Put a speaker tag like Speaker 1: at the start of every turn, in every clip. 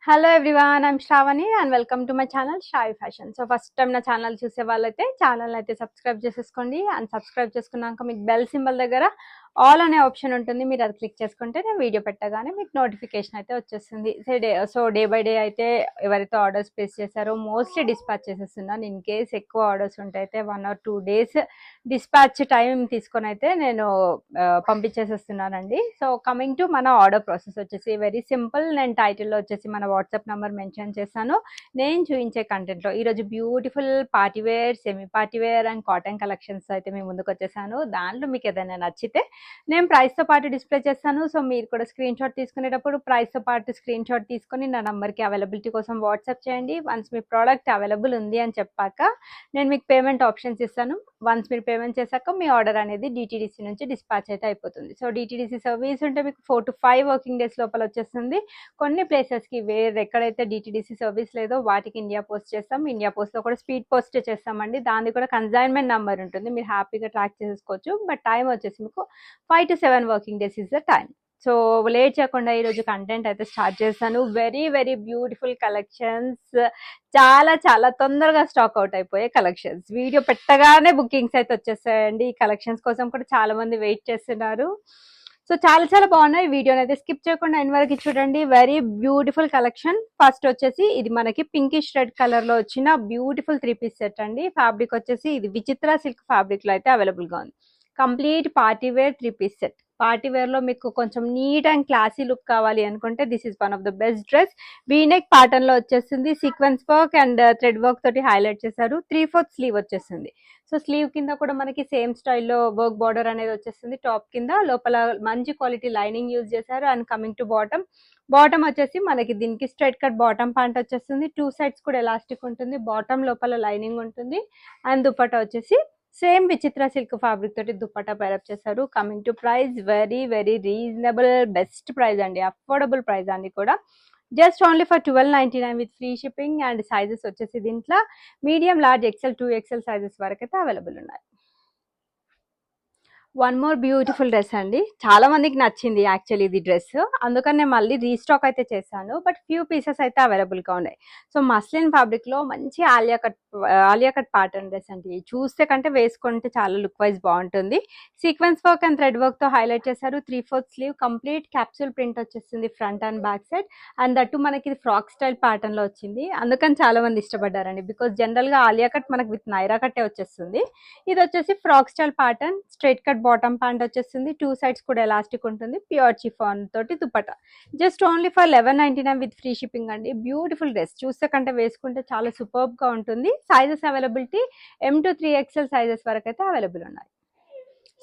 Speaker 1: Hello everyone, I'm Shravani and welcome to my channel Shravi fashion. So first time నా channel చూసే వాళ్ళైతే channel అయితే subscribe చేసేసుకోండి. అండ్ సబ్స్క్రైబ్ చేసుకున్నాక మీకు బెల్ సింబల్ దగ్గర ఆల్ అనే ఆప్షన్ ఉంటుంది. మీరు అది క్లిక్ చేసుకుంటే నేను వీడియో పెట్టగానే మీకు నోటిఫికేషన్ అయితే వచ్చేస్తుంది. సో డే బై డే అయితే ఎవరైతే ఆర్డర్స్ ప్లేస్ చేశారో మోస్ట్లీ డిస్పాచ్ చేసేస్తున్నాను. ఇన్ కేస్ ఎక్కువ ఆర్డర్స్ ఉంటే అయితే 1 or 2 days డిస్పాచ్ టైం తీసుకొని అయితే నేను పంపించేసేస్తున్నానండి. సో కమింగ్ టు మన ఆర్డర్ ప్రాసెస్ వచ్చేసి వెరీ సింపుల్. నేను టైటిల్లో వచ్చేసి మన వాట్సాప్ నెంబర్ మెన్షన్ చేశాను. నేను చూపించే కంటెంట్లో ఈరోజు beautiful party wear, semi party wear and cotton collections అయితే మేము ముందుకు వచ్చేసాను. దాంట్లో మీకు ఏదైనా నచ్చితే నేను ప్రైస్తో పాటు డిస్ప్లే చేస్తాను. సో మీరు కూడా స్క్రీన్ షాట్ తీసుకునేటప్పుడు ప్రైస్తో పాటు స్క్రీన్ షాట్ తీసుకొని నా నెంబర్కి అవైలబిలిటీ కోసం వాట్సాప్ చేయండి. వన్స్ మీ ప్రోడక్ట్ అవైలబుల్ ఉంది అని చెప్పాక నేను మీకు పేమెంట్ ఆప్షన్స్ ఇస్తాను. వన్స్ మీరు పేమెంట్ చేశాక మీ ఆర్డర్ అనేది డిటీడీసీ నుంచి డిస్పాచ్ అయితే అయిపోతుంది. సో డిటీడీసీ సర్వీస్ ఉంటే మీకు 4 to 5 వర్కింగ్ డేస్ లోపల వచ్చేస్తుంది. కొన్ని ప్లేసెస్కి ఎక్కడైతే డిటీడీసీ సర్వీస్ లేదో వాటికి ఇండియా పోస్ట్ చేస్తాం. ఇండియా పోస్ట్లో కూడా స్పీడ్ పోస్ట్ చేస్తామండి. దానికి కూడా కన్సైన్మెంట్ నెంబర్ ఉంటుంది, మీరు హ్యాపీగా ట్రాక్ చేసుకోవచ్చు. బట్ టైం వచ్చేసి మీకు 5 to 7 working days is the time. So late చేయకుండా ఈరోజు కంటెంట్ అయితే స్టార్ట్ చేస్తాను. వెరీ బ్యూటిఫుల్ కలెక్షన్స్, చాలా తొందరగా స్టాక్ అవుట్ అయిపోయే కలెక్షన్స్. వీడియో పెట్టగానే బుకింగ్స్ అయితే వచ్చేస్తాయండి. ఈ కలెక్షన్స్ కోసం కూడా చాలా మంది వెయిట్ చేస్తున్నారు. సో చాలా బాగున్నాయి. వీడియోని అయితే స్కిప్ చేయకుండా ఎండ్ వరకు చూడండి. Very beautiful collection. ఫస్ట్ వచ్చేసి ఇది మనకి పింకిష్ రెడ్ కలర్ లో వచ్చిన బ్యూటిఫుల్ 3-piece సెట్ అండి. ఫ్యాబ్రిక్ వచ్చేసి ఇది విచిత్ర సిల్క్ ఫ్యాబ్రిక్ లో అయితే అవైలబుల్ గా ఉంది. Complete party wear 3-piece set. Party wear లో మీకు కొంచెం నీట్ అండ్ క్లాసీ లుక్ కావాలి అనుకుంటే this is one of the best dress. V-neck pattern లో వచ్చేస్తుంది. Sequence work and thread work తోటి హైలైట్ చేశారు. 3/4 స్లీవ్ వచ్చేస్తుంది. సో స్లీవ్ కింద కూడా మనకి సేమ్ స్టైల్లో వర్క్ బార్డర్ అనేది వచ్చేస్తుంది. టాప్ కింద లోపల మంచి క్వాలిటీ లైనింగ్ యూజ్ చేశారు. అండ్ కమింగ్ టు బాటమ్ వచ్చేసి మనకి దీనికి స్ట్రైట్ కట్ బాటమ్ ప్యాంట్ వచ్చేస్తుంది. 2 sides కూడా ఎలాస్టిక్ ఉంటుంది. బాటమ్ లోపల లైనింగ్ ఉంటుంది. అండ్ దుపట్టా వచ్చేసి సేమ్ విచిత్ర సిల్క్ ఫ్యాబ్రిక్ తోటి దుపట్టా పేరప్ చేశారు. Coming to price very reasonable, best price అండి, అఫోర్డబుల్ ప్రైస్ అండి కూడా. Just only for 1299 with free shipping. And sizes వచ్చేసి దీంట్లో medium, large, XL, 2XL sizes వరకు అయితే అవైలబుల్ ఉన్నాయి. వన్ మోర్ బ్యూటిఫుల్ డ్రెస్ అండి. చాలా మందికి నచ్చింది యాక్చువల్లీ ఇది డ్రెస్, అందుకని నేను మళ్ళీ రీస్టాక్ అయితే చేశాను. బట్ ఫ్యూ పీసెస్ అయితే అవైలబుల్గా ఉన్నాయి. సో మస్లిన్ ఫ్యాబ్రిక్లో మంచి ఆలియా కట్ ప్యాటర్న్ డ్రెస్ అండి. చూస్తే కంటే వేసుకుంటే చాలా లుక్ వైజ్ బాగుంటుంది. సీక్వెన్స్ వర్క్ అండ్ థ్రెడ్ వర్క్తో హైలైట్ చేశారు. 3/4 స్లీవ్, కంప్లీట్ క్యాప్సూల్ ప్రింట్ వచ్చేస్తుంది front and back side. And that మనకి ఇది ఫ్రాక్ స్టైల్ ప్యాటర్న్లో వచ్చింది. అందుకని చాలా మంది ఇష్టపడ్డారండి. బికాస్ జనరల్గా ఆలియా కట్ మనకి విత్ నైరా కట్టే వచ్చేస్తుంది. ఇది వచ్చేసి frock style pattern, straight cut bottom pant వచ్చేస్తుంది. 2 sides కూడా ఎలాస్టిక్ ఉంటుంది. ప్యూర్ చిఫాన్ తోటి dupatta. Just only for 1199 with free shipping అండి. బ్యూటిఫుల్ డ్రెస్, చూస్తే కంటే వేసుకుంటే చాలా సూపర్బ్ గా ఉంటుంది. Sizes availability M to 3XL sizes వరకు అయితే అవైలబుల్ ఉన్నాయి.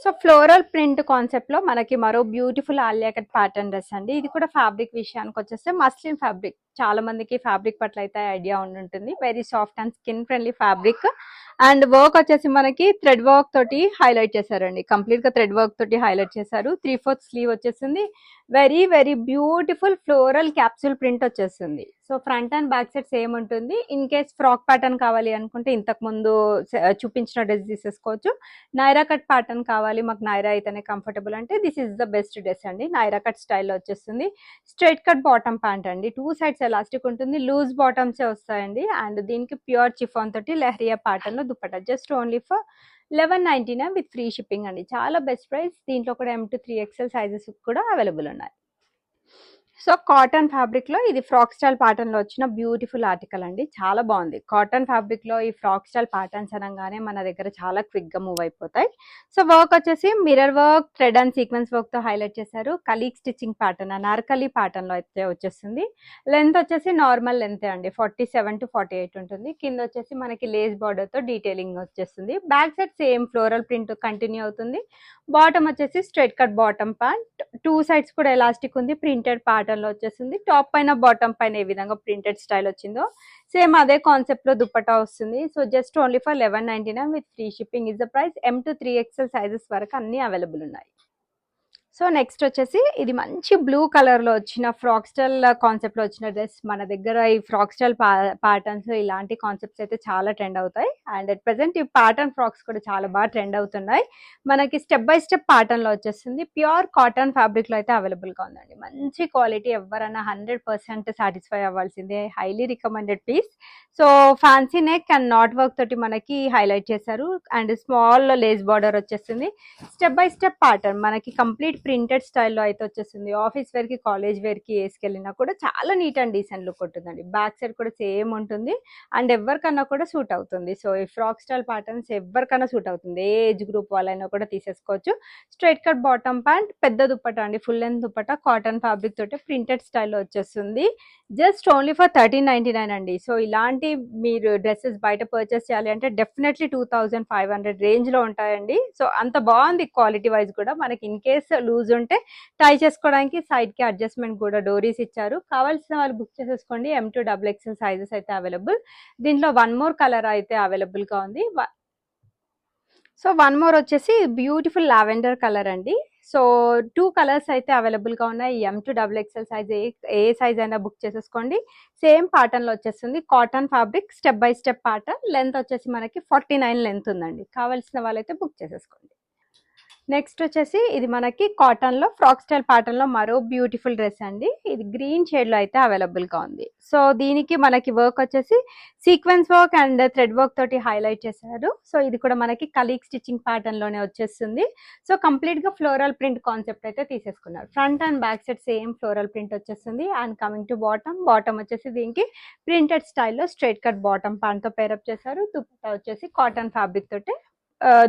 Speaker 1: సో ఫ్లోరల్ ప్రింట్ కాన్సెప్ట్ లో మనకి మరో beautiful Alia cut pattern dress అండి. ఇది కూడా ఫ్యాబ్రిక్ విషయానికి వచ్చేస్తే మస్లిన్ ఫ్యాబ్రిక్. చాలా మందికి ఫ్యాబ్రిక్ పట్ల అయితే ఐడియా ఉంటుంది. Very soft and skin friendly fabric. And work వచ్చేసి మనకి థ్రెడ్ వర్క్ తోటి హైలైట్ చేశారండి. కంప్లీట్ గా థ్రెడ్ వర్క్ తోటి హైలైట్ చేశారు. 3/4 స్లీవ్ వచ్చేసింది. Very beautiful floral capsule print వచ్చేస్తుంది. So front and back side same ఉంటుంది. ఇన్ కేస్ ఫ్రాక్ ప్యాటర్న్ కావాలి అనుకుంటే ఇంతకు ముందు చూపించిన డ్రెస్ తీసేసుకోవచ్చు. నైరా కట్ ప్యాటర్న్ కావాలి, మాకు నైరా అయితేనే కంఫర్టబుల్ అంటే this is the best dress అండి. నైరా కట్ స్టైల్లో వచ్చేస్తుంది. స్ట్రైట్ కట్ బాటమ్ ప్యాంట్ అండి. 2 sides ఎలాస్టిక్ ఉంటుంది. లూజ్ బాటమ్సే వస్తాయండి. అండ్ దీనికి ప్యూర్ చిఫాన్ తోటి లెహరియా ప్యాటర్న్ లో dupatta. Just only for 1199 with free shipping అండి. చాలా బెస్ట్ ప్రైస్. దీంట్లో కూడా M to 3XL సైజెస్ కూడా అవైలబుల్ ఉన్నాయి. సో కాటన్ ఫ్యాబ్రిక్ లో ఇది ఫ్రాక్ స్టైల్ ప్యాటర్న్ లో వచ్చిన బ్యూటిఫుల్ ఆర్టికల్ అండి. చాలా బాగుంది. కాటన్ ఫ్యాబ్రిక్ లో ఈ ఫ్రాక్ స్టైల్ ప్యాటర్న్స్ అనగానే మన దగ్గర చాలా క్విక్ గా మూవ్ అయిపోతాయి. సో వర్క్ వచ్చేసి mirror work, thread and sequence work తో హైలైట్ చేశారు. కలీగ్ స్టిచ్చింగ్ ప్యాటర్న్, అనార్కలి ప్యాటర్న్ లో అయితే వచ్చేస్తుంది. లెంత్ వచ్చేసి నార్మల్ లెంత్ అండి, 47 to 48 ఉంటుంది. కింద వచ్చేసి మనకి లేస్ బార్డర్ తో డీటెయిలింగ్ వచ్చేస్తుంది. Back side same floral print continue అవుతుంది. బాటమ్ వచ్చేసి straight cut bottom pant. 2 sides కూడా ఎలాస్టిక్ ఉంది. ప్రింటెడ్ ప్యాటర్న్ లో వచ్చేస్తుంది. టాప్ పైన బాటమ్ పైన ఏ విధంగా ప్రింటెడ్ స్టైల్ వచ్చిందో సేమ్ అదే కాన్సెప్ట్ లో దుపట్టా వస్తుంది. So just only for 1199 with free shipping is the price. M to 3XL sizes వరకు అన్ని అవైలబుల్ ఉన్నాయి. సో నెక్స్ట్ వచ్చేసి ఇది మంచి బ్లూ కలర్ లో వచ్చిన ఫ్రాక్ స్టైల్ కాన్సెప్ట్ లో వచ్చిన డ్రెస్. మన దగ్గర ఈ ఫ్రాక్ స్టైల్ ప్యాటర్న్స్ ఇలాంటి కాన్సెప్ట్స్ అయితే చాలా ట్రెండ్ అవుతాయి. అండ్ అట్ ప్రెసెంట్ ఈ ప్యాటర్న్ ఫ్రాక్స్ కూడా చాలా బాగా ట్రెండ్ అవుతున్నాయి. మనకి స్టెప్ బై స్టెప్ ప్యాటర్న్ లో వచ్చేస్తుంది. ప్యూర్ కాటన్ ఫ్యాబ్రిక్ లో అయితే అవైలబుల్ గా ఉందండి. మంచి క్వాలిటీ, ఎవరైనా 100% సాటిస్ఫై అవ్వాల్సిందే. Highly recommended piece. So fancy neck and knot work తోటి మనకి హైలైట్ చేశారు. అండ్ స్మాల్ లేస్ బార్డర్ వచ్చేస్తుంది. స్టెప్ బై స్టెప్ ప్యాటర్న్ మనకి కంప్లీట్ ప్రింటెడ్ స్టైల్లో అయితే వచ్చేస్తుంది. ఆఫీస్ వేర్ కి, కాలేజ్ వేర్ కి వేసుకెళ్ళినా కూడా చాలా నీట్ అండ్ డీసెంట్ లుక్ ఉంటుందండి. బ్యాక్ సైడ్ కూడా సేమ్ ఉంటుంది అండ్ ఎవరికన్నా కూడా సూట్ అవుతుంది. సో ఈ ఫ్రాక్ స్టైల్ ప్యాటర్న్స్ ఎవరికైనా సూట్ అవుతుంది. ఏ ఏజ్ గ్రూప్ వాళ్ళైనా కూడా తీసేసుకోవచ్చు. స్ట్రైట్ కట్ బాటమ్ ప్యాంట్, పెద్ద దుప్పట అండి, full length dupatta, cotton fabric తోటి ప్రింటెడ్ స్టైల్లో వచ్చేస్తుంది. జస్ట్ ఓన్లీ ఫర్ 1399 అండి. సో ఇలాంటి మీరు డ్రెస్సెస్ బయట పర్చేస్ చేయాలి అంటే డెఫినెట్లీ 2500 రేంజ్ లో ఉంటాయండి. సో అంత బాగుంది క్వాలిటీ వైజ్ కూడా. మనకి ఇన్ కేస్ లూజ్ ఉంటే టై చేసుకోవడానికి సైడ్ కి అడ్జస్ట్మెంట్ కూడా డోరీస్ ఇచ్చారు. కావాల్సిన వాళ్ళు బుక్ చేసేసుకోండి. M2XXL సైజెస్ అయితే అవైలబుల్. దీంట్లో వన్ మోర్ కలర్ అయితే అవైలబుల్ గా ఉంది. సో వన్ మోర్ వచ్చేసి బ్యూటిఫుల్ లావెండర్ కలర్ అండి. సో 2 కలర్స్ అయితే అవైలబుల్ గా ఉన్నాయి. M2XXL సైజ్ ఏ సైజ్ అయినా బుక్ చేసేసుకోండి. సేమ్ ప్యాటర్న్ లో వచ్చేస్తుంది. Cotton fabric, step by step pattern. Length వచ్చేసి మనకి 49 లెంత్ ఉందండి. కావాల్సిన వాళ్ళైతే బుక్ చేసేసుకోండి. నెక్స్ట్ వచ్చేసి ఇది మనకి కాటన్ లో ఫ్రాక్ స్టైల్ ప్యాటర్న్ లో మరో బ్యూటిఫుల్ డ్రెస్ అండి. ఇది గ్రీన్ షేడ్ లో అయితే అవైలబుల్ గా ఉంది. సో దీనికి మనకి వర్క్ వచ్చేసి sequence work and thread work తోటి హైలైట్ చేశారు. సో ఇది కూడా మనకి కలీగ్ స్టిచ్చింగ్ ప్యాటర్న్ లోనే వచ్చేస్తుంది. సో కంప్లీట్ గా ఫ్లోరల్ ప్రింట్ కాన్సెప్ట్ అయితే తీసేసుకున్నారు. Front and back side same floral print వచ్చేస్తుంది. అండ్ కమింగ్ టు బాటమ్ వచ్చేసి దీనికి ప్రింటెడ్ స్టైల్లో స్ట్రైట్ కట్ బాటమ్ ప్యాంట్ తో పేరప్ చేశారు. దుపట్టా వచ్చేసి కాటన్ ఫ్యాబ్రిక్ తోటి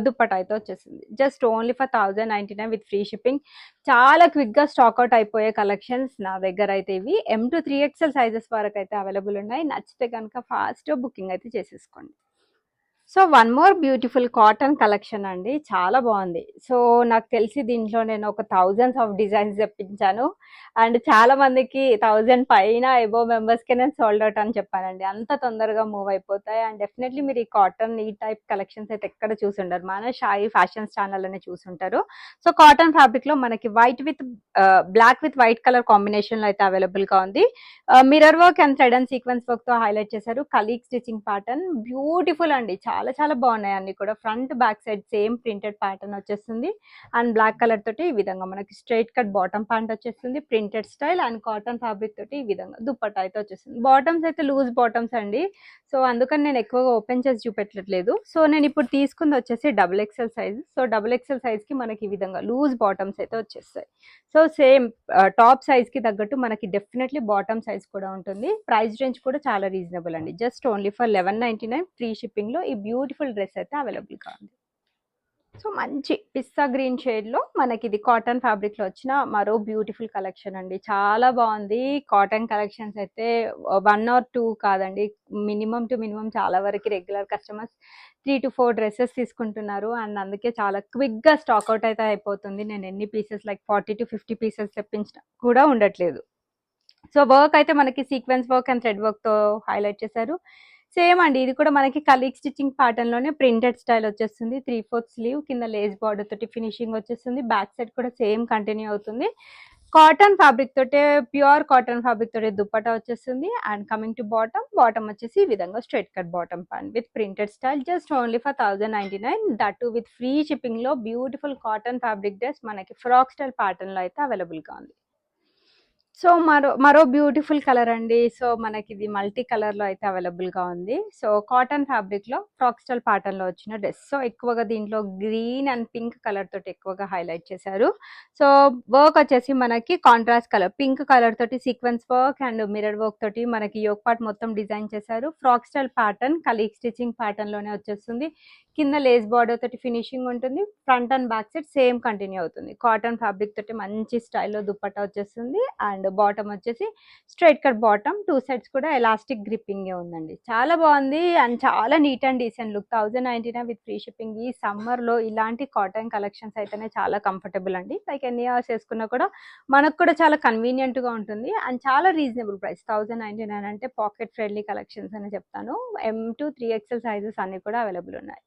Speaker 1: దుప్పట అయితే వచ్చేసింది. Just only for 1099 with free shipping. చాలా క్విక్ గా స్టాక్అవుట్ అయిపోయే కలెక్షన్స్ నా దగ్గర అయితే ఇవి. M2 3XL సైజెస్ వరకు అయితే అవైలబుల్ ఉన్నాయి. నచ్చితే కనుక ఫాస్ట్ బుకింగ్ అయితే చేసేసుకోండి. So one more beautiful cotton collection అండి. చాలా బాగుంది. సో నాకు తెలిసి దీంట్లో నేను ఒక థౌజండ్స్ ఆఫ్ డిజైన్స్ తెప్పించాను. అండ్ చాలా మందికి 1000 పైన ఎబో మెంబర్స్కి నేను సోల్డ్ అవుట్ అని చెప్పానండి. అంత తొందరగా మూవ్ అయిపోతాయి. అండ్ డెఫినెట్లీ మీరు ఈ కాటన్ ఈ టైప్ కలెక్షన్స్ అయితే ఎక్కడ చూసుంటారు. మన షాయి ఫ్యాషన్స్ ఛానల్ అనే చూసుంటారు. సో కాటన్ ఫ్యాబ్రిక్ లో మనకి white with black with white colour combination లో అయితే అవైలబుల్ గా ఉంది. Mirror work and thread and sequence work తో హైలైట్ చేశారు. కలీగ్ స్టిచ్చింగ్ ప్యాటర్న్ బ్యూటిఫుల్ అండి. చాలా చాలా బాగున్నాయి అన్ని కూడా. Front back side same printed pattern వచ్చేస్తుంది. అండ్ బ్లాక్ కలర్ తోటి ఈ విధంగా మనకి స్ట్రైట్ కట్ బాటమ్ ప్యాంట్ వచ్చేస్తుంది. Printed style and cotton fabric తోటి ఈ విధంగా దుప్పట్టా అయితే వచ్చేస్తుంది. బాటమ్స్ అయితే లూజ్ బాటమ్స్ అండి. సో అందుకని నేను ఎక్కువగా ఓపెన్ చేసి చూపెట్టట్లేదు. సో నేను ఇప్పుడు తీసుకుంది వచ్చేసి XXL size. So XXL size కి మనకి ఈ విధంగా లూజ్ బాటమ్స్ అయితే వచ్చేస్తాయి. సో సేమ్ టాప్ సైజ్ కి తగ్గట్టు మనకి డెఫినెట్లీ బాటమ్ సైజ్ కూడా ఉంటుంది. ప్రైస్ రేంజ్ కూడా చాలా రీజనబుల్ అండి. Just only for 1199 free shipping లో ఈ బ్యూటిఫుల్ డ్రెస్ అయితే అవైలబుల్ గా ఉంది. సో మంచి పిస్తా గ్రీన్ షేడ్ లో మనకి ఇది కాటన్ ఫ్యాబ్రిక్ లో వచ్చిన మరో బ్యూటిఫుల్ కలెక్షన్ అండి. చాలా బాగుంది. కాటన్ కలెక్షన్స్ అయితే 1 or 2 కాదండి, మినిమం టు మినిమం చాలా వరకు రెగ్యులర్ కస్టమర్స్ 3 to 4 డ్రెస్సెస్ తీసుకుంటున్నారు. అండ్ అందుకే చాలా క్విక్ గా స్టాక్అవుట్ అయితే అయిపోతుంది. నేను ఎన్ని పీసెస్ లైక్ 40 to 50 పీసెస్ తెప్పించిన కూడా ఉండట్లేదు. సో వర్క్ అయితే మనకి sequence work and thread work తో హైలైట్ చేశారు. సేమ్ అండి, ఇది కూడా మనకి కలీగ్ స్టిచ్చింగ్ ప్యాటర్న్ లోనే ప్రింటెడ్ స్టైల్ వచ్చేస్తుంది. 3/4 స్లీవ్, కింద లేస్ బార్డర్ తోటి ఫినిషింగ్ వచ్చేస్తుంది. బ్యాక్ సైడ్ కూడా సేమ్ కంటిన్యూ అవుతుంది. కాటన్ ఫ్యాబ్రిక్ తోటే, ప్యూర్ కాటన్ ఫ్యాబ్రిక్ తోటే దుప్పటా వచ్చేస్తుంది. అండ్ కమింగ్ టు బాటమ్ వచ్చేసి ఈ విధంగా straight cut bottom pant with printed style. Just only for 1099, that to with free shipping లో బ్యూటిఫుల్ కాటన్ ఫ్యాబ్రిక్ డ్రెస్ మనకి ఫ్రాక్ స్టైల్ ప్యాటర్న్ లో అయితే అవైలబుల్ గా ఉంది. సో మరో బ్యూటిఫుల్ కలర్ అండి. సో మనకి ఇది మల్టీ కలర్ లో అయితే అవైలబుల్ గా ఉంది. సో కాటన్ ఫ్యాబ్రిక్ లో ఫ్రాక్ స్టైల్ ప్యాటర్న్ లో వచ్చిన డ్రెస్. సో ఎక్కువగా దీంట్లో గ్రీన్ అండ్ పింక్ కలర్ తోటి ఎక్కువగా హైలైట్ చేశారు. సో వర్క్ వచ్చేసి మనకి కాంట్రాస్ట్ కలర్ పింక్ కలర్ తోటి sequence work and mirror work తోటి మనకి యోక్ పార్ట్ మొత్తం డిజైన్ చేశారు. Frock style pattern colleague stitching pattern లోనే వచ్చేస్తుంది. కింద లేస్ బార్డర్ తోటి ఫినిషింగ్ ఉంటుంది. Front and back side same continue అవుతుంది. కాటన్ ఫ్యాబ్రిక్ తోటి మంచి స్టైల్లో దుప్పట్టా వచ్చేస్తుంది. అండ్ బాటమ్ వచ్చేసి స్ట్రైట్ కట్ బాటమ్, 2 సైడ్స్ కూడా ఎలాస్టిక్ గ్రిప్పింగ్ ఉందండి. చాలా బాగుంది అండ్ చాలా neat and decent look. 1099 with free shipping. ఈ సమ్మర్ లో ఇలాంటి కాటన్ కలెక్షన్స్ అయితేనే చాలా కంఫర్టబుల్ అండి. లైక్ ఎన్ని అవర్స్ వేసుకున్నా కూడా మనకు కూడా చాలా కన్వీనియంట్ గా ఉంటుంది అండ్ చాలా రీజనబుల్ ప్రైస్. 1099 అంటే పాకెట్ ఫ్రెండ్లీ కలెక్షన్స్ అని చెప్తాను. M2 3XL సైజెస్ అన్ని కూడా అవైలబుల్ ఉన్నాయి.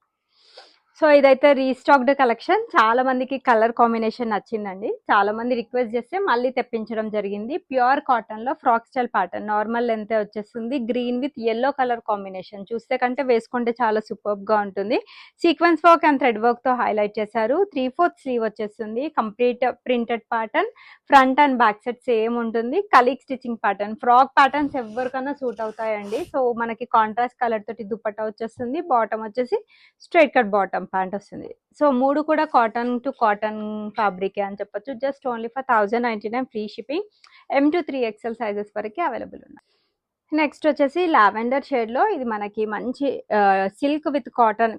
Speaker 1: సో ఇదైతే రీస్టాక్డ్ కలెక్షన్. చాలా మందికి కలర్ కాంబినేషన్ నచ్చిందండి. చాలా మంది రిక్వెస్ట్ చేస్తే మళ్ళీ తెప్పించడం జరిగింది. ప్యూర్ కాటన్ లో frock style pattern, normal length వచ్చేస్తుంది. Green with yellow colour combination, చూస్తే కంటే వేసుకుంటే చాలా సూపర్బ్ గా ఉంటుంది. Sequence work and thread work తో హైలైట్ చేశారు. 3/4 స్లీవ్ వచ్చేస్తుంది. Complete printed pattern, front and back side same ఉంటుంది. కలీగ్ స్టిచ్చింగ్ ప్యాటర్న్, ఫ్రాక్ ప్యాటర్న్స్ ఎవరికన్నా సూట్ అవుతాయండి. సో మనకి కాంట్రాస్ట్ కలర్ తోటి దుపట్టా వచ్చేస్తుంది. బాటమ్ వచ్చేసి స్ట్రైట్ కట్ బాటమ్ ప్యాంట్ వస్తుంది. సో మూడు కూడా కాటన్ టు కాటన్ ఫ్యాబ్రిక్ అని చెప్పొచ్చు. Just only for 1099 free shipping. M to 3XL sizes వరకు అవైలబుల్ ఉన్నాయి. నెక్స్ట్ వచ్చేసి లావెండర్ షేడ్ లో ఇది మనకి మంచి silk with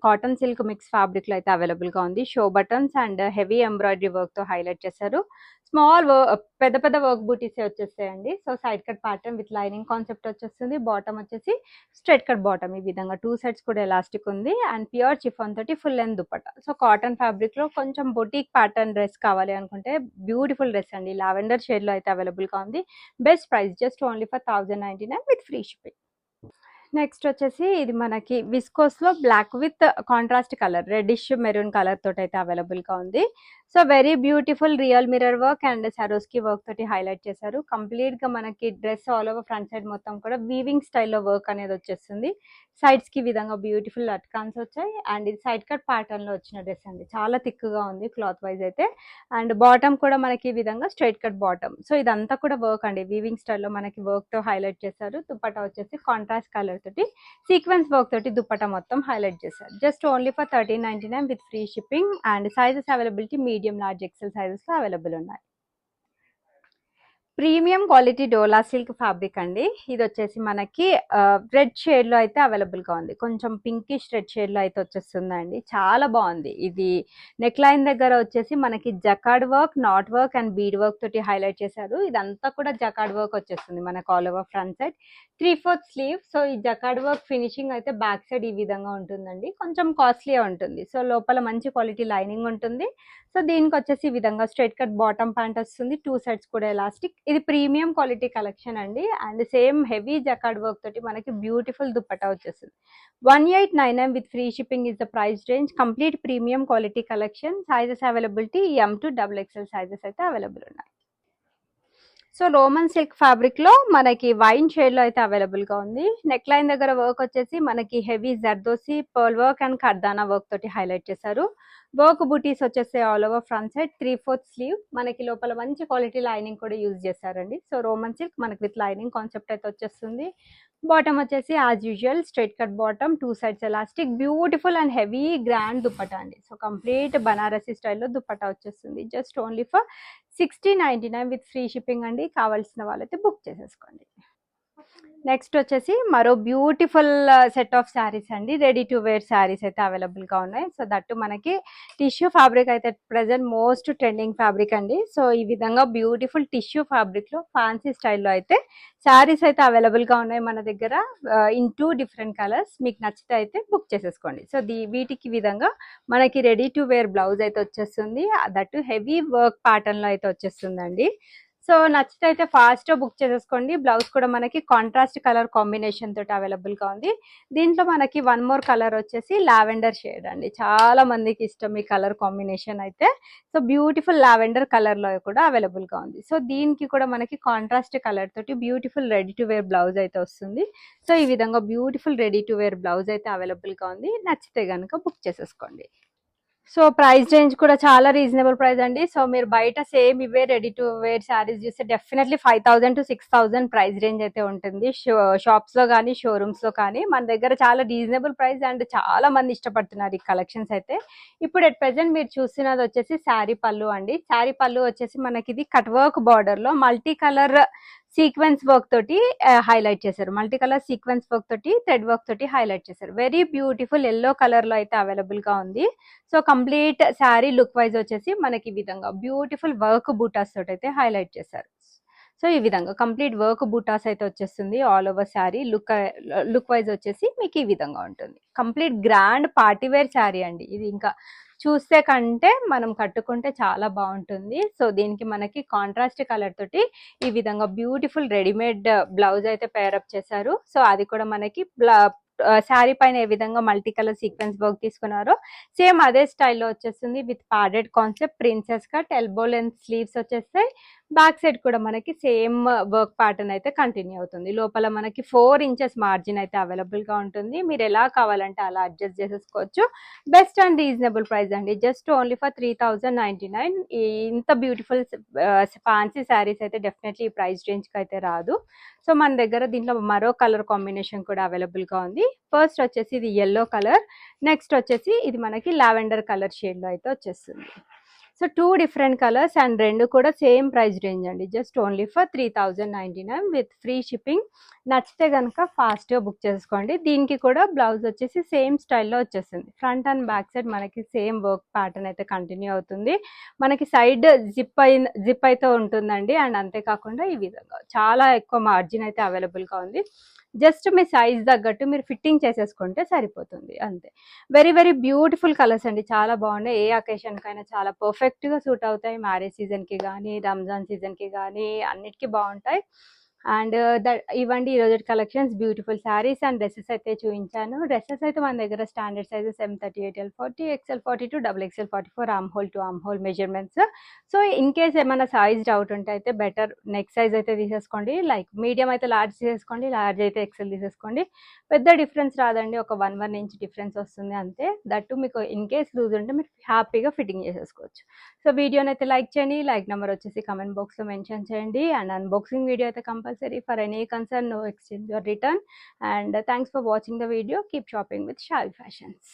Speaker 1: cotton silk mix fabric లో అయితే అవైలబుల్ గా ఉంది. Show buttons and heavy embroidery work తో హైలైట్ చేశారు. స్మాల్ పెద్ద పెద్ద వర్క్ బూటీసే వచ్చేస్తాయండి. So side cut pattern with lining concept వచ్చేస్తుంది. బాటమ్ వచ్చేసి స్ట్రైట్ కట్ బాటమ్, ఈ విధంగా 2 సైడ్స్ కూడా ఎలాస్టిక్ ఉంది. అండ్ ప్యూర్ చిఫాన్ తోటి full length dupatta. So cotton fabric లో కొంచెం బొటిక్ ప్యాటర్న్ డ్రెస్ కావాలి అనుకుంటే బ్యూటిఫుల్ డ్రెస్ అండి. లావెండర్ షేడ్ లో అయితే అవైలబుల్ గా ఉంది. Best price just only for 1099 with free shipping. Next వచ్చేసి ఇది మనకి విస్కోస్ లో black with contrast colour, reddish maroon colour తోటి అయితే అవైలబుల్ గా ఉంది. So very beautiful real mirror work and Swarovski work తోటి హైలైట్ చేశారు. కంప్లీట్ గా మనకి dress all over front side మొత్తం కూడా వీవింగ్ స్టైల్లో వర్క్ అనేది వచ్చేస్తుంది. సైడ్స్ కి విధంగా బ్యూటిఫుల్ లట్కాన్స్ వచ్చాయి. అండ్ ఇది సైడ్ కట్ ప్యాటర్న్ లో వచ్చిన డ్రెస్ అండి. చాలా థిక్ గా ఉంది క్లాత్ వైజ్ అయితే. అండ్ బాటమ్ కూడా మనకి ఈ విధంగా స్ట్రైట్ కట్ బాటమ్. సో ఇదంతా కూడా వర్క్ అండి, వీవింగ్ స్టైల్లో మనకి వర్క్ తో హైలైట్ చేశారు. దుపట్టా వచ్చేసి కాంట్రాస్ట్ కలర్ తోటి సీక్వెన్స్ వర్క్ తోటి దుపట్టా మొత్తం హైలైట్ చేశారు. Just only for 1399 with free shipping. And sizes availability medium, large, XL sizes లో అవైలబుల్ ఉన్నాయి. Premium quality dola silk fabric అండి. ఇది వచ్చేసి మనకి రెడ్ షేడ్ లో అయితే అవైలబుల్ గా ఉంది. కొంచెం పింకిష్ రెడ్ షేడ్ లో అయితే వచ్చేస్తుందండి. చాలా బాగుంది. ఇది నెక్ లైన్ దగ్గర వచ్చేసి మనకి jacquard work, knot work and bead work తోటి హైలైట్ చేశారు. ఇదంతా కూడా జకార్డ్ వర్క్ వచ్చేస్తుంది మనకు all over front side. 3/4 sleeve. So ఈ జకార్డ్ వర్క్ ఫినిషింగ్ అయితే బ్యాక్ సైడ్ ఈ విధంగా ఉంటుందండి. కొంచెం కాస్ట్లీ ఉంటుంది. సో లోపల మంచి క్వాలిటీ లైనింగ్ ఉంటుంది. సో దీనికి వచ్చేసి ఈ విధంగా స్ట్రైట్ కట్ బాటమ్ ప్యాంట్ వస్తుంది. 2 సైడ్స్ కూడా ఎలాస్టిక్. ఇది ప్రీమియం క్వాలిటీ కలెక్షన్ అండి. And same heavy jacquard work తోటి మనకి బ్యూటిఫుల్ దుపట్టా వచ్చేస్తుంది. 1899 with free shipping is the price range. Complete premium quality collection. Sizes availability M to XXL sizes అయితే available ఉన్నాయి. So Roman silk fabric లో మనకి wine shade లో అయితే అవైలబుల్ గా ఉంది. నెక్ లైన్ దగ్గర వర్క్ వచ్చేసి మనకి heavy zardozi, pearl work and kardana work తోటి హైలైట్ చేశారు. వర్క్ బూటీస్ వచ్చేసి all over front side. 3/4 sleeve. మనకి లోపల మంచి క్వాలిటీ లైనింగ్ కూడా యూజ్ చేశారండి. సో రోమన్ సిల్క్ మనకి విత్ లైనింగ్ కాన్సెప్ట్ అయితే వచ్చేస్తుంది. బాటమ్ వచ్చేసి as usual straight cut bottom, 2 sides elastic. Beautiful and heavy grand dupatta అండి. సో కంప్లీట్ బనారసి స్టైల్లో దుపట్టా వచ్చేస్తుంది. Just only for 6099 with free shipping అండి. కావాల్సిన వాళ్ళైతే బుక్ చేసేసుకోండి. నెక్స్ట్ వచ్చేసి మరో బ్యూటిఫుల్ సెట్ ఆఫ్ శారీస్ అండి. రెడీ టు వేర్ శారీస్ అయితే అవైలబుల్ గా ఉన్నాయి. సో దట్టు మనకి టిష్యూ ఫ్యాబ్రిక్ అయితే ప్రెసెంట్ మోస్ట్ ట్రెండింగ్ ఫ్యాబ్రిక్ అండి. సో ఈ విధంగా బ్యూటిఫుల్ టిష్యూ ఫ్యాబ్రిక్ లో ఫ్యాన్సీ స్టైల్లో అయితే శారీస్ అయితే అవైలబుల్ గా ఉన్నాయి మన దగ్గర ఇన్ 2 డిఫరెంట్ కలర్స్. మీకు నచ్చితే అయితే బుక్ చేసేసుకోండి. సో వీటికి విధంగా మనకి రెడీ టు వేర్ బ్లౌజ్ అయితే వచ్చేస్తుంది. దట్టు హెవీ వర్క్ ప్యాటర్న్ లో అయితే వచ్చేస్తుందండి. సో నచ్చితే అయితే ఫాస్ట్ బుక్ చేసేసుకోండి. బ్లౌజ్ కూడా మనకి కాంట్రాస్ట్ కలర్ కాంబినేషన్ తోటి అవైలబుల్ గా ఉంది. దీంట్లో మనకి 1 మోర్ కలర్ వచ్చేసి లావెండర్ షేడ్ అండి. చాలా మందికి ఇష్టం ఈ కలర్ కాంబినేషన్ అయితే. సో బ్యూటిఫుల్ లావెండర్ కలర్ లో కూడా అవైలబుల్ గా ఉంది. సో దీనికి కూడా మనకి కాంట్రాస్ట్ కలర్ తోటి beautiful ready to wear blouse అయితే వస్తుంది. సో ఈ విధంగా beautiful ready to wear blouse అయితే అవైలబుల్ గా ఉంది. నచ్చితే కనుక బుక్ చేసేసుకోండి. సో ప్రైస్ రేంజ్ కూడా చాలా రీజనబుల్ ప్రైస్ అండి. సో మీరు బయట సేమ్ ఇవే రెడీ టు వేర్ శారీస్ చూస్తే డెఫినెట్లీ 5000 to 6000 ప్రైస్ రేంజ్ అయితే ఉంటుంది. షాప్స్ లో కానీ షోరూమ్స్ లో కానీ. మన దగ్గర చాలా రీజనబుల్ ప్రైస్ అండ్ చాలా మంది ఇష్టపడుతున్నారు ఈ కలెక్షన్స్ అయితే. ఇప్పుడు ఎట్ ప్రెసెంట్ మీరు చూస్తున్నది వచ్చేసి శారీ పళ్ళు అండి. శారీ పళ్ళు వచ్చేసి మనకి ఇది కట్ వర్క్ బార్డర్ లో మల్టీ కలర్ సీక్వెన్స్ వర్క్ తోటి హైలైట్ చేశారు. మల్టీ కలర్ సీక్వెన్స్ వర్క్ తోటి థ్రెడ్ వర్క్ తోటి హైలైట్ చేశారు. వెరీ బ్యూటిఫుల్ ఎల్లో కలర్ లో అయితే అవైలబుల్ గా ఉంది. So complete sari look wise వచ్చేసి మనకి ఈ విధంగా బ్యూటిఫుల్ వర్క్ బూటాస్ తోటి అయితే హైలైట్ చేశారు. సో ఈ విధంగా కంప్లీట్ వర్క్ బూటాస్ అయితే వచ్చేస్తుంది. All over sari look wise వచ్చేసి మీకు ఈ విధంగా ఉంటుంది. Complete grand party wear sari అండి. ఇది ఇంకా చూస్తే కంటే మనం కట్టుకుంటే చాలా బాగుంటుంది. సో దీనికి మనకి కాంట్రాస్ట్ కలర్ తోటి ఈ విధంగా బ్యూటిఫుల్ రెడీమేడ్ బ్లౌజ్ అయితే పేరప్ చేశారు. సో అది కూడా మనకి శారీ పైన ఏ విధంగా మల్టీ కలర్ సీక్వెన్స్ వర్క్ తీసుకున్నారో సేమ్ అదే స్టైల్లో వచ్చేస్తుంది. With padded concept, princess cut, elbow length sleeves వచ్చేస్తాయి. బ్యాక్ సైడ్ కూడా మనకి సేమ్ వర్క్ ప్యాటర్న్ అయితే కంటిన్యూ అవుతుంది. లోపల మనకి 4 ఇంచెస్ మార్జిన్ అయితే అవైలబుల్ గా ఉంటుంది. మీరు ఎలా కావాలంటే అలా అడ్జస్ట్ చేసేసుకోవచ్చు. బెస్ట్ అండ్ రీజనబుల్ ప్రైస్ అండి, జస్ట్ ఓన్లీ ఫర్ 3099. ఇంత బ్యూటిఫుల్ ఫ్యాన్సీ శారీస్ అయితే డెఫినెట్లీ ఈ ప్రైస్ రేంజ్ కి అయితే రాదు. సో మన దగ్గర దీంట్లో మరో కలర్ కాంబినేషన్ కూడా అవైలబుల్ గా ఉంది. ఫస్ట్ వచ్చేసి ఇది ఎల్లో కలర్, నెక్స్ట్ వచ్చేసి ఇది మనకి లావెండర్ కలర్ షేడ్ లో అయితే వచ్చేస్తుంది. సో 2 డిఫరెంట్ కలర్స్ అండ్ రెండు కూడా సేమ్ ప్రైస్ రేంజ్ అండి, just only for 3099 with free shipping. నచ్చితే కనుక ఫాస్ట్గా బుక్ చేసుకోండి. దీనికి కూడా బ్లౌజ్ వచ్చేసి సేమ్ స్టైల్లో వచ్చేస్తుంది. ఫ్రంట్ అండ్ బ్యాక్ సైడ్ మనకి సేమ్ వర్క్ ప్యాటర్న్ అయితే కంటిన్యూ అవుతుంది. మనకి సైడ్ జిప్ అయితే ఉంటుందండి. అండ్ అంతేకాకుండా ఈ విధంగా చాలా ఎక్కువ మార్జిన్ అయితే అవైలబుల్గా ఉంది. జస్ట్ మీ సైజ్ తగ్గట్టు మీరు ఫిట్టింగ్ చేసేసుకుంటే సరిపోతుంది అంతే. వెరీ వెరీ బ్యూటిఫుల్ కలర్స్ అండి, చాలా బాగున్నాయి. ఏ అకేషన్కైనా చాలా పర్ఫెక్ట్గా సూట్ అవుతాయి. మ్యారేజ్ సీజన్కి కానీ, రంజాన్ సీజన్కి కానీ అన్నిటికీ బాగుంటాయి. అండ్ ఇవ్వండి ఈరోజు collections. Beautiful saris and dresses అయితే చూపించాను. డ్రెస్సెస్ అయితే మన దగ్గర standard sizes M38, L40, XL42, XXL44, arm whole to arm whole measurements. So in case ఏమైనా సైజ్ డౌట్ ఉంటే అయితే బెటర్ నెక్ సైజ్ అయితే తీసేసుకోండి. లైక్ మీడియం అయితే లార్జ్ తీసేసుకోండి, లార్జ్ అయితే ఎక్సెల్ తీసేసుకోండి. పెద్ద డిఫరెన్స్ రాదండి, ఒక 1 ఇంచ్ డిఫరెన్స్ వస్తుంది అంతే. దట్టు మీకు ఇన్ కేస్ లూజ్ ఉంటే మీరు హ్యాపీగా ఫిట్టింగ్ చేసేసుకోవచ్చు. సో వీడియోని అయితే లైక్ చేయండి. లైక్ నెంబర్ వచ్చేసి కమెంట్ బాక్స్లో మెన్షన్ చేయండి. అండ్ అన్బాక్సింగ్ వీడియో అయితే compulsory. For any concern, no exchange or return. And thanks for watching the video. Keep shopping with Shavi Fashions.